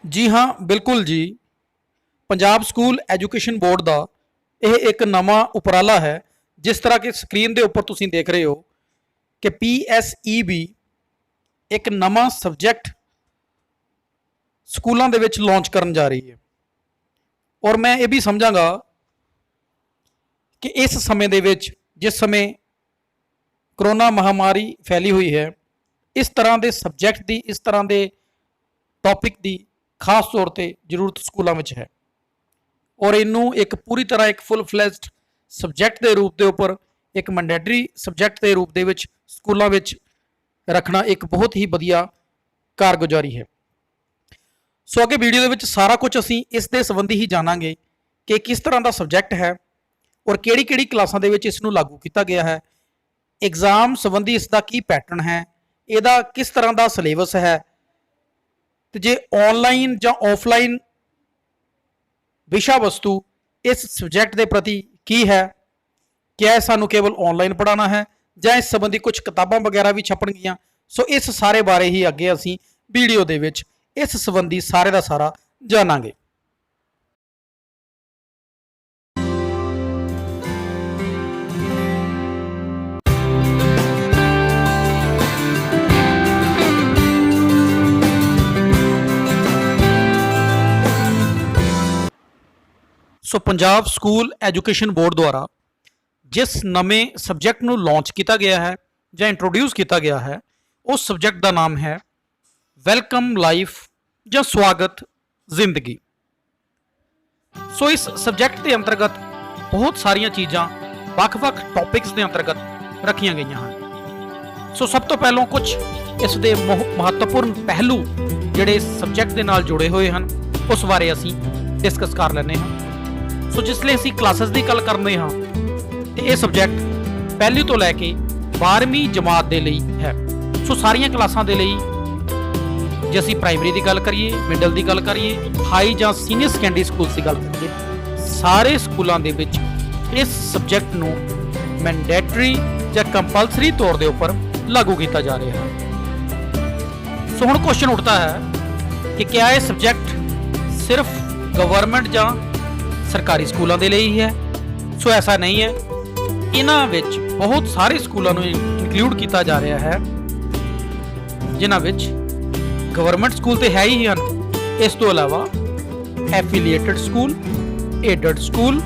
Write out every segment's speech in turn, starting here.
ਜੀ ਹਾਂ, ਬਿਲਕੁਲ ਜੀ। ਪੰਜਾਬ ਸਕੂਲ ਐਜੂਕੇਸ਼ਨ ਬੋਰਡ ਦਾ ਇਹ ਇੱਕ ਨਵਾਂ ਉਪਰਾਲਾ ਹੈ। ਜਿਸ ਤਰ੍ਹਾਂ ਕਿ ਸਕਰੀਨ ਦੇ ਉੱਪਰ ਤੁਸੀਂ ਦੇਖ ਰਹੇ ਹੋ ਕਿ PSEB ਇੱਕ ਨਵਾਂ ਸਬਜੈਕਟ ਸਕੂਲਾਂ ਦੇ ਵਿੱਚ ਲਾਂਚ ਕਰਨ ਜਾ ਰਹੀ ਹੈ। ਔਰ ਮੈਂ ਇਹ ਵੀ ਸਮਝਾਂਗਾ ਕਿ ਇਸ ਸਮੇਂ ਦੇ ਵਿੱਚ, ਜਿਸ ਸਮੇਂ ਕਰੋਨਾ ਮਹਾਮਾਰੀ ਫੈਲੀ ਹੋਈ ਹੈ, ਇਸ ਤਰ੍ਹਾਂ ਦੇ ਸਬਜੈਕਟ ਦੀ, ਇਸ ਤਰ੍ਹਾਂ ਦੇ ਟੌਪਿਕ ਦੀ ਖਾਸ ਤੌਰ ਤੇ ਜ਼ਰੂਰਤ ਸਕੂਲਾਂ ਵਿੱਚ ਹੈ। ਔਰ ਇਹਨੂੰ ਇੱਕ ਪੂਰੀ ਤਰ੍ਹਾਂ ਇੱਕ ਫੁੱਲ ਫਲੈਜਡ ਸਬਜੈਕਟ ਦੇ ਰੂਪ ਦੇ ਉੱਪਰ, ਇੱਕ ਮੈਂਡੇਟਰੀ ਸਬਜੈਕਟ ਦੇ ਰੂਪ ਦੇ ਵਿੱਚ ਸਕੂਲਾਂ ਵਿੱਚ ਰੱਖਣਾ ਇੱਕ ਬਹੁਤ ਹੀ ਵਧੀਆ ਕਾਰਗੁਜ਼ਾਰੀ ਹੈ। ਸੋ ਅੱਗੇ ਵੀਡੀਓ ਦੇ ਵਿੱਚ ਸਾਰਾ ਕੁਝ ਅਸੀਂ ਇਸ ਦੇ ਸੰਬੰਧੀ ਹੀ ਜਾਣਾਂਗੇ ਕਿ ਕਿਸ ਤਰ੍ਹਾਂ ਦਾ ਸਬਜੈਕਟ ਹੈ ਔਰ ਕਿਹੜੀ-ਕਿਹੜੀ ਕਲਾਸਾਂ ਦੇ ਵਿੱਚ ਇਸ ਨੂੰ ਲਾਗੂ ਕੀਤਾ ਗਿਆ ਹੈ, ਐਗਜ਼ਾਮ ਸੰਬੰਧੀ ਇਸ ਦਾ ਕੀ ਪੈਟਰਨ ਹੈ, ਇਹਦਾ ਕਿਸ ਤਰ੍ਹਾਂ ਦਾ ਸਿਲੇਬਸ ਹੈ, ਤੇ ਜੇ ਆਨਲਾਈਨ ਜਾਂ ਆਫਲਾਈਨ ਵਿਸ਼ਾ ਵਸਤੂ ਇਸ ਸਬਜੈਕਟ ਦੇ ਪ੍ਰਤੀ ਕੀ ਹੈ, ਕਿਆ ਸਾਨੂੰ ਕੇਵਲ ਆਨਲਾਈਨ ਪੜ੍ਹਾਉਣਾ ਹੈ ਜਾਂ ਇਸ ਸੰਬੰਧੀ ਕੁਝ ਕਿਤਾਬਾਂ ਵਗੈਰਾ ਵੀ ਛਪਣਗੀਆਂ। ਸੋ ਇਸ ਸਾਰੇ ਬਾਰੇ ਹੀ ਅੱਗੇ ਅਸੀਂ ਵੀਡੀਓ ਦੇ ਵਿੱਚ ਇਸ ਸੰਬੰਧੀ ਸਾਰੇ ਦਾ ਸਾਰਾ ਜਾਣਾਂਗੇ। ਸੋ ਪੰਜਾਬ ਸਕੂਲ ਐਜੂਕੇਸ਼ਨ ਬੋਰਡ ਦੁਆਰਾ ਜਿਸ ਨਵੇਂ ਸਬਜੈਕਟ ਨੂੰ ਲਾਂਚ ਕੀਤਾ ਗਿਆ ਹੈ ਜਾਂ ਇੰਟਰੋਡਿਊਸ ਕੀਤਾ ਗਿਆ ਹੈ, ਉਸ ਸਬਜੈਕਟ ਦਾ ਨਾਮ ਹੈ ਵੈਲਕਮ ਲਾਈਫ ਜਾਂ ਸਵਾਗਤ ਜ਼ਿੰਦਗੀ। ਸੋ ਇਸ ਸਬਜੈਕਟ ਦੇ ਅੰਤਰਗਤ ਬਹੁਤ ਸਾਰੀਆਂ ਚੀਜ਼ਾਂ ਵੱਖ-ਵੱਖ ਟੌਪਿਕਸ ਦੇ ਅੰਤਰਗਤ ਰੱਖੀਆਂ ਗਈਆਂ ਹਨ। ਸੋ ਸਭ ਤੋਂ ਪਹਿਲਾਂ ਕੁਝ ਇਸ ਦੇ ਮਹੱਤਵਪੂਰਨ ਪਹਿਲੂ ਜਿਹੜੇ ਇਸ ਸਬਜੈਕਟ ਦੇ ਨਾਲ ਜੁੜੇ ਹੋਏ ਹਨ, ਉਸ ਬਾਰੇ ਅਸੀਂ ਡਿਸਕਸ ਕਰ ਲੈਂਦੇ ਹਾਂ। ਸੋ ਜਿਸ ਲਈ ਅਸੀਂ ਕਲਾਸਿਸ ਦੀ ਗੱਲ ਕਰਦੇ ਹਾਂ ਤੇ ਇਹ ਸਬਜੈਕਟ ਪਹਿਲੀ ਤੋਂ ਲੈ ਕੇ 12ਵੀਂ ਜਮਾਤ ਦੇ ਲਈ ਹੈ। ਸੋ ਸਾਰੀਆਂ ਕਲਾਸਾਂ ਦੇ ਲਈ, ਜੇ ਅਸੀਂ ਪ੍ਰਾਇਮਰੀ ਦੀ ਗੱਲ ਕਰੀਏ, ਮਿਡਲ ਦੀ ਗੱਲ ਕਰੀਏ, ਹਾਈ ਜਾਂ ਸੀਨੀਅਰ ਸੈਕੰਡਰੀ ਸਕੂਲ ਦੀ ਗੱਲ ਕਰੀਏ, ਸਾਰੇ ਸਕੂਲਾਂ ਦੇ ਵਿੱਚ ਇਸ ਸਬਜੈਕਟ ਨੂੰ ਮੈਂਡੇਟਰੀ ਜਾਂ ਕੰਪਲਸਰੀ ਤੌਰ ਦੇ ਉੱਪਰ ਲਾਗੂ ਕੀਤਾ ਜਾ ਰਿਹਾ ਹੈ। ਸੋ ਹੁਣ ਕੁਐਸਚਨ ਉੱਠਦਾ ਹੈ ਕਿ ਕਿਆ ਇਹ ਸਬਜੈਕਟ ਸਿਰਫ ਗਵਰਨਮੈਂਟ ਜਾਂ ਸਰਕਾਰੀ ਸਕੂਲਾਂ ਦੇ ਲਈ ਹੀ ਹੈ? ਸੋ ਐਸਾ ਨਹੀਂ ਹੈ। ਇਹਨਾਂ ਵਿੱਚ ਬਹੁਤ ਸਾਰੇ ਸਕੂਲਾਂ ਨੂੰ ਇਨਕਲੂਡ ਕੀਤਾ ਜਾ ਰਿਹਾ ਹੈ, ਜਿਨ੍ਹਾਂ ਵਿੱਚ ਗਵਰਨਮੈਂਟ ਸਕੂਲ ਤੇ ਹੈ ਹੀ ਹਨ। ਇਸ ਤੋਂ ਇਲਾਵਾ ਐਫੀਲੀਏਟਡ ਸਕੂਲ, ਏਡਡ ਸਕੂਲ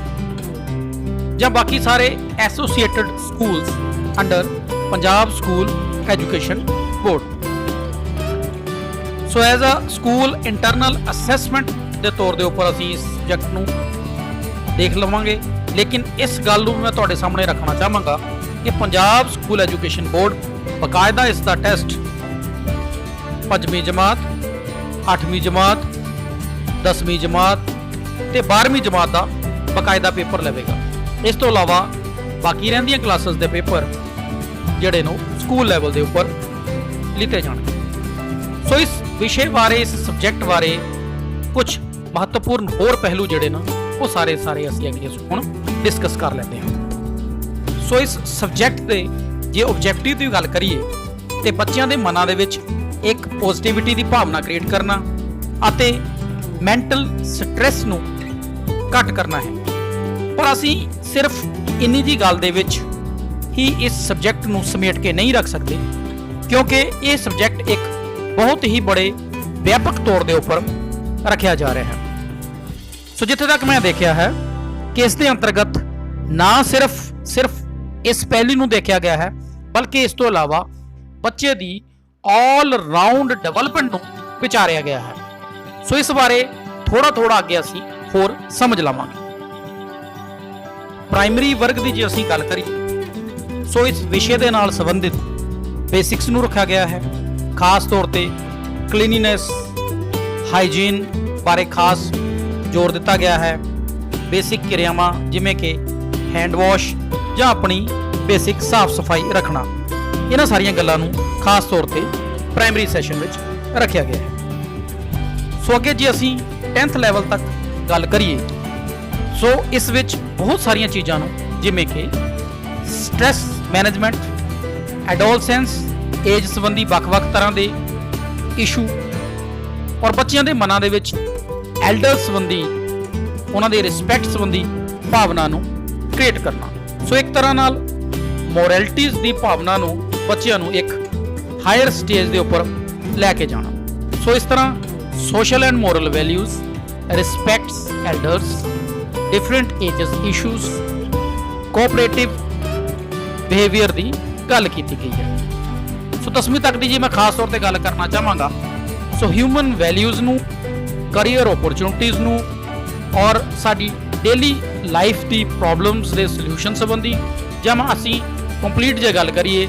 ਜਾਂ ਬਾਕੀ ਸਾਰੇ associated schools under Punjab school education board. So as a school internal assessment ਦੇ ਤੌਰ ਦੇ ਉੱਪਰ ਅਸੀਂ ਇਸ ਸਬਜੈਕਟ ਨੂੰ ਦੇਖ ਲਵਾਂਗੇ। ਲੇਕਿਨ ਇਸ ਗੱਲ ਨੂੰ ਮੈਂ ਤੁਹਾਡੇ ਸਾਹਮਣੇ ਰੱਖਣਾ ਚਾਹਾਂਗਾ ਕਿ ਪੰਜਾਬ ਸਕੂਲ ਐਜੂਕੇਸ਼ਨ ਬੋਰਡ ਬਕਾਇਦਾ ਇਸ ਦਾ ਟੈਸਟ 5ਵੀਂ ਜਮਾਤ, 8ਵੀਂ ਜਮਾਤ, 10ਵੀਂ ਜਮਾਤ ਤੇ 12ਵੀਂ ਜਮਾਤ ਦਾ ਬਕਾਇਦਾ ਪੇਪਰ ਲਵੇਗਾ। ਇਸ ਤੋਂ ਇਲਾਵਾ ਬਾਕੀ ਰਹਿੰਦੀਆਂ ਕਲਾਸਿਸ ਦੇ ਪੇਪਰ ਜਿਹੜੇ ਨੂੰ ਸਕੂਲ ਲੈਵਲ ਦੇ ਉੱਪਰ ਲਿੱਤੇ ਜਾਣਗੇ। ਸੋ ਇਸ ਵਿਸ਼ੇ ਬਾਰੇ, ਇਸ ਸਬਜੈਕਟ ਬਾਰੇ ਕੁਝ ਮਹੱਤਵਪੂਰਨ ਹੋਰ ਪਹਿਲੂ ਜਿਹੜੇ ਨਾ ਉਹ ਸਾਰੇ ਅਸੀਂ ਅੱਗੇ ਹੁਣ ਡਿਸਕਸ ਕਰ ਲੈਂਦੇ ਹਾਂ। ਸੋ ਇਸ ਸਬਜੈਕਟ ਦੇ ਜੇ ਆਬਜੈਕਟਿਵ ਦੀ ਗੱਲ ਕਰੀਏ ਤੇ ਬੱਚਿਆਂ ਦੇ ਮਨਾਂ ਦੇ ਵਿੱਚ ਇੱਕ ਪੋਜ਼ਿਟਿਵਿਟੀ ਦੀ ਭਾਵਨਾ ਕ੍ਰੀਏਟ ਕਰਨਾ ਅਤੇ ਮੈਂਟਲ ਸਟ੍ਰੈਸ ਨੂੰ ਘੱਟ ਕਰਨਾ ਹੈ। ਪਰ ਅਸੀਂ ਸਿਰਫ ਇੰਨੀ ਜੀ ਗੱਲ ਦੇ ਵਿੱਚ ਹੀ ਇਸ ਸਬਜੈਕਟ ਨੂੰ ਸਮੇਟ ਕੇ ਨਹੀਂ ਰੱਖ ਸਕਦੇ, ਕਿਉਂਕਿ ਇਹ ਸਬਜੈਕਟ ਇੱਕ ਬਹੁਤ ਹੀ ਬੜੇ ਵਿਆਪਕ ਤੌਰ ਦੇ ਉੱਪਰ ਰੱਖਿਆ ਜਾ ਰਿਹਾ ਹੈ। ਸੋ ਜਿੱਥੇ ਤੱਕ ਮੈਂ ਦੇਖਿਆ ਹੈ ਕਿ ਇਸ ਦੇ ਅੰਤਰਗਤ ਨਾ ਸਿਰਫ ਇਸ ਪਹਿਲੂ ਨੂੰ ਦੇਖਿਆ ਗਿਆ ਹੈ, ਬਲਕਿ ਇਸ ਤੋਂ ਇਲਾਵਾ ਬੱਚੇ ਦੀ ਆਲ ਰਾਊਂਡ ਡਿਵੈਲਪਮੈਂਟ ਨੂੰ ਵਿਚਾਰਿਆ ਗਿਆ ਹੈ। ਸੋ ਇਸ ਬਾਰੇ ਥੋੜਾ ਅੱਗੇ ਅਸੀਂ ਹੋਰ ਸਮਝ ਲਵਾਂਗੇ। ਪ੍ਰਾਇਮਰੀ ਵਰਗ ਦੀ ਜੇ ਅਸੀਂ ਗੱਲ ਕਰੀਏ, ਸੋ ਇਸ ਵਿਸ਼ੇ ਦੇ ਨਾਲ ਸੰਬੰਧਿਤ ਬੇਸਿਕਸ ਨੂੰ ਰੱਖਿਆ ਗਿਆ ਹੈ। ਖਾਸ ਤੌਰ ਤੇ ਕਲੀਨਿਨੈਸ, ਹਾਈਜੀਨ ਬਾਰੇ ਖਾਸ ਜ਼ੋਰ ਦਿੱਤਾ ਗਿਆ ਹੈ। ਬੇਸਿਕ ਕਿਰਿਆਵਾਂ ਜਿਵੇਂ ਕਿ ਹੈਂਡ ਵਾਸ਼ ਜਾਂ ਆਪਣੀ ਬੇਸਿਕ ਸਾਫ਼ ਸਫਾਈ ਰੱਖਣਾ, ਇਹਨਾਂ ਸਾਰੀਆਂ ਗੱਲਾਂ ਨੂੰ ਖਾਸ ਤੌਰ ਤੇ ਪ੍ਰਾਇਮਰੀ ਸੈਸ਼ਨ ਵਿੱਚ ਰੱਖਿਆ ਗਿਆ ਹੈ। ਸੋ ਅੱਗੇ ਜੇ ਅਸੀਂ 10th ਲੈਵਲ ਤੱਕ ਗੱਲ ਕਰੀਏ, ਸੋ ਇਸ ਵਿੱਚ ਬਹੁਤ ਸਾਰੀਆਂ ਚੀਜ਼ਾਂ ਨੂੰ, ਜਿਵੇਂ ਕਿ ਸਟ੍ਰੈਸ ਮੈਨੇਜਮੈਂਟ, ਐਡੋਲਸੈਂਸ ਏਜ ਸੰਬੰਧੀ ਵੱਖ-ਵੱਖ ਤਰ੍ਹਾਂ ਦੇ ਇਸ਼ੂ, ਔਰ ਬੱਚਿਆਂ ਦੇ ਮਨਾਂ ਦੇ ਵਿੱਚ ਐਲਡਰ ਸੰਬੰਧੀ ਉਹਨਾਂ ਦੇ ਰਿਸਪੈਕਟ ਸੰਬੰਧੀ ਭਾਵਨਾ ਨੂੰ ਕ੍ਰੀਏਟ ਕਰਨਾ। ਸੋ ਇੱਕ ਤਰ੍ਹਾਂ ਨਾਲ ਮੋਰੈਲਿਟੀਜ਼ ਦੀ ਭਾਵਨਾ ਨੂੰ ਬੱਚਿਆਂ ਨੂੰ ਇੱਕ ਹਾਇਰ ਸਟੇਜ ਦੇ ਉੱਪਰ ਲੈ ਕੇ ਜਾਣਾ। ਸੋ ਇਸ ਤਰ੍ਹਾਂ social and moral values, respects elders, different ages issues, cooperative behaviour ਦੀ ਗੱਲ ਕੀਤੀ ਗਈ ਹੈ। ਸੋ 10ਵੀਂ ਤੱਕ ਦੀ ਜੇ ਮੈਂ ਖਾਸ ਤੌਰ ਤੇ ਗੱਲ ਕਰਨਾ ਚਾਹਾਂਗਾ, ਸੋ ਹਿਊਮਨ ਵੈਲਿਊਜ਼ ਨੂੰ, ਕਰੀਅਰ ਓਪਰਚੁਨਿਟੀਜ਼ ਨੂੰ ਔਰ ਸਾਡੀ ਡੇਲੀ ਲਾਈਫ ਦੀ ਪ੍ਰੋਬਲਮਸ ਦੇ ਸੋਲੂਸ਼ਨ ਸੰਬੰਧੀ, ਜਾਂ ਅਸੀਂ ਕੰਪਲੀਟ ਜੇ ਗੱਲ ਕਰੀਏ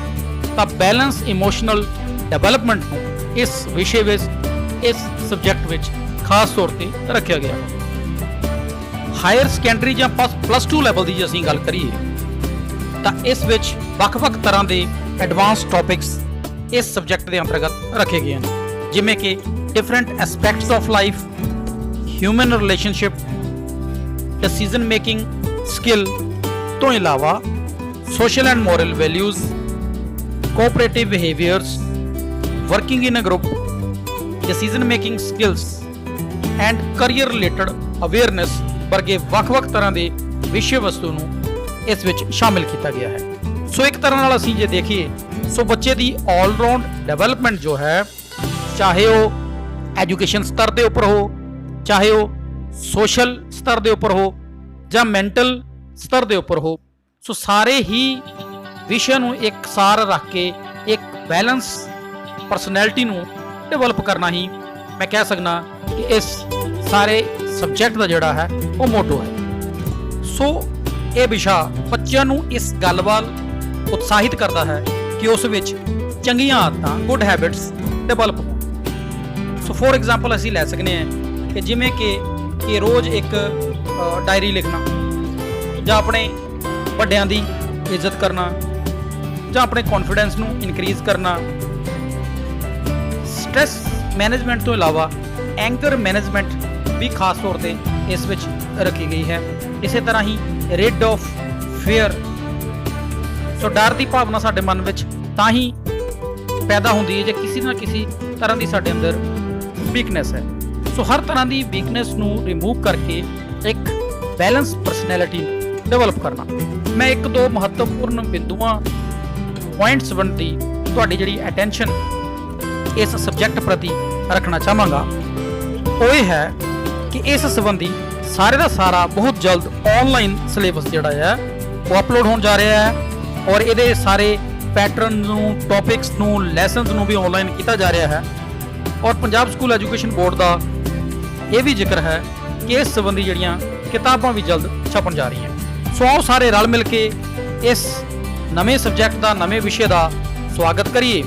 ਤਾਂ ਬੈਲੈਂਸ ਇਮੋਸ਼ਨਲ ਡਿਵੈਲਪਮੈਂਟ ਨੂੰ ਇਸ ਵਿਸ਼ੇ ਵਿੱਚ, ਇਸ ਸਬਜੈਕਟ ਵਿੱਚ ਖਾਸ ਤੌਰ ਤੇ ਰੱਖਿਆ ਗਿਆ ਹੈ। ਹਾਇਰ ਸੈਕੰਡਰੀ ਜਾਂ ਪਲੱਸ 2 ਲੈਵਲ ਦੀ ਜੇ ਅਸੀਂ ਗੱਲ ਕਰੀਏ ਤਾਂ ਇਸ ਵਿੱਚ ਵੱਖ-ਵੱਖ ਤਰ੍ਹਾਂ ਦੇ ਐਡਵਾਂਸ ਟੌਪਿਕਸ ਇਸ ਸਬਜੈਕਟ ਦੇ ਅੰਤਰਗਤ ਰੱਖੇ ਗਏ ਹਨ, ਜਿਵੇਂ ਕਿ different aspects of life, human relationship, decision making skill ਤੋਂ ਇਲਾਵਾ social and moral values, cooperative behaviours, working in a group, decision making skills and career related awareness ਵਰਗੇ ਵੱਖ-ਵੱਖ ਤਰ੍ਹਾਂ ਦੇ ਵਿਸ਼ੇ ਵਸਤੂ ਨੂੰ ਇਸ ਵਿੱਚ ਸ਼ਾਮਿਲ ਕੀਤਾ ਗਿਆ ਹੈ। ਸੋ ਇੱਕ ਤਰ੍ਹਾਂ ਨਾਲ ਅਸੀਂ ਜੇ ਦੇਖੀਏ, ਸੋ ਬੱਚੇ ਦੀ ਆਲਰਾਊਂਡ ਡਿਵੈਲਪਮੈਂਟ ਜੋ ਹੈ, ਚਾਹੇ ਉਹ ਐਜੂਕੇਸ਼ਨ ਸਤਰ ਦੇ ਉੱਪਰ ਹੋ, ਚਾਹੇ ਉਹ ਸੋਸ਼ਲ ਸਤਰ ਦੇ ਉੱਪਰ ਹੋ ਜਾਂ ਮੈਂਟਲ ਸਤਰ ਦੇ ਉੱਪਰ ਹੋ, ਸੋ ਸਾਰੇ ਹੀ ਵਿਸ਼ਿਆਂ ਨੂੰ ਇੱਕ ਸਾਰ ਰੱਖ ਕੇ ਇੱਕ ਬੈਲੈਂਸ ਪਰਸਨੈਲਿਟੀ ਨੂੰ ਡਿਵੈਲਪ ਕਰਨਾ ਹੀ ਮੈਂ ਕਹਿ ਸਕਦਾ ਕਿ ਇਸ ਸਾਰੇ ਸਬਜੈਕਟ ਦਾ ਜਿਹੜਾ ਹੈ ਉਹ ਮੋਟੋ ਹੈ। ਸੋ ਇਹ ਵਿਸ਼ਾ ਬੱਚਿਆਂ ਨੂੰ ਇਸ ਗੱਲ ਵੱਲ ਉਤਸ਼ਾਹਿਤ ਕਰਦਾ ਹੈ ਕਿ ਉਸ ਵਿੱਚ ਚੰਗੀਆਂ ਆਦਤਾਂ, ਗੁੱਡ ਹੈਬਿਟਸ ਡਿਵੈਲਪ ਹੋਣ। ਸੋ ਫੋਰ ਐਗਜ਼ਾਮਪਲ ਅਸੀਂ ਲੈ ਸਕਦੇ ਹਾਂ ਕਿ ਜਿਵੇਂ ਕਿ ਰੋਜ਼ ਇੱਕ ਡਾਇਰੀ ਲਿਖਣਾ, ਜਾਂ ਆਪਣੇ ਵੱਡਿਆਂ ਦੀ ਇੱਜ਼ਤ ਕਰਨਾ, ਜਾਂ ਆਪਣੇ ਕੌਨਫੀਡੈਂਸ ਨੂੰ ਇਨਕਰੀਜ਼ ਕਰਨਾ। ਸਟ੍ਰੈਸ ਮੈਨੇਜਮੈਂਟ ਤੋਂ ਇਲਾਵਾ ਐਂਗਰ ਮੈਨੇਜਮੈਂਟ ਵੀ ਖਾਸ ਤੌਰ ਤੇ ਇਸ ਵਿੱਚ ਰੱਖੀ ਗਈ ਹੈ। ਇਸੇ ਤਰ੍ਹਾਂ ਹੀ ਰਿਡ ਆਫ ਫੀਅਰ, ਸੋ ਡਰ ਦੀ ਭਾਵਨਾ ਸਾਡੇ ਮਨ ਵਿੱਚ ਤਾਂ ਹੀ ਪੈਦਾ ਹੁੰਦੀ ਹੈ ਜੇ ਕਿਸੇ ਨਾ ਕਿਸੇ ਤਰ੍ਹਾਂ ਦੀ ਸਾਡੇ ਅੰਦਰ ਵੀਕਨੈਸ ਹੈ। ਸੋ ਹਰ ਤਰ੍ਹਾਂ ਦੀ ਵੀਕਨੈਸ ਨੂੰ ਰਿਮੂਵ ਕਰਕੇ ਇੱਕ ਬੈਲੈਂਸ ਪਰਸਨੈਲਿਟੀ ਡਿਵੈਲਪ ਕਰਨਾ। ਮੈਂ ਇੱਕ ਦੋ ਮਹੱਤਵਪੂਰਨ ਬਿੰਦੂਆਂ, ਪੁਆਇੰਟਸ ਸੰਬੰਧੀ ਤੁਹਾਡੀ ਜਿਹੜੀ ਅਟੈਂਸ਼ਨ ਇਸ ਸਬਜੈਕਟ ਪ੍ਰਤੀ ਰੱਖਣਾ ਚਾਹਾਂਗਾ। ਉਹ ਇਹ ਹੈ ਕਿ ਇਸ ਸੰਬੰਧੀ ਸਾਰੇ ਦਾ ਸਾਰਾ ਬਹੁਤ ਜਲਦ ਆਨਲਾਈਨ ਸਿਲੇਬਸ ਜਿਹੜਾ ਹੈ ਉਹ ਅਪਲੋਡ ਹੋਣ ਜਾ ਰਿਹਾ ਹੈ, ਔਰ ਇਹਦੇ ਸਾਰੇ ਪੈਟਰਨ ਨੂੰ, ਟੌਪਿਕਸ ਨੂੰ, ਲੈਸਨਸ ਨੂੰ ਵੀ ਆਨਲਾਈਨ ਕੀਤਾ ਜਾ ਰਿਹਾ ਹੈ। ਔਰ ਪੰਜਾਬ ਸਕੂਲ ਐਜੂਕੇਸ਼ਨ ਬੋਰਡ ਦਾ ਇਹ ਵੀ ਜ਼ਿਕਰ ਹੈ ਕਿ ਇਸ ਸੰਬੰਧੀ ਜਿਹੜੀਆਂ ਕਿਤਾਬਾਂ ਵੀ ਜਲਦ ਛਪਣ ਜਾ ਰਹੀਆਂ। ਸੋ ਆਓ ਸਾਰੇ ਰਲ ਮਿਲ ਕੇ ਇਸ ਨਵੇਂ ਸਬਜੈਕਟ ਦਾ, ਨਵੇਂ ਵਿਸ਼ੇ ਦਾ ਸਵਾਗਤ ਕਰੀਏ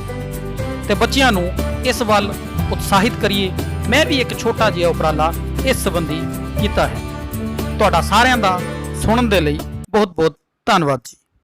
ਤੇ ਬੱਚਿਆਂ ਨੂੰ ਇਸ ਵੱਲ ਉਤਸ਼ਾਹਿਤ ਕਰੀਏ। ਮੈਂ ਵੀ ਇੱਕ ਛੋਟਾ ਜਿਹਾ ਉਪਰਾਲਾ ਇਸ ਸੰਬੰਧੀ ਕੀਤਾ ਹੈ। ਤੁਹਾਡਾ ਸਾਰਿਆਂ ਦਾ ਸੁਣਨ ਦੇ ਲਈ ਬਹੁਤ ਬਹੁਤ ਧੰਨਵਾਦ ਜੀ।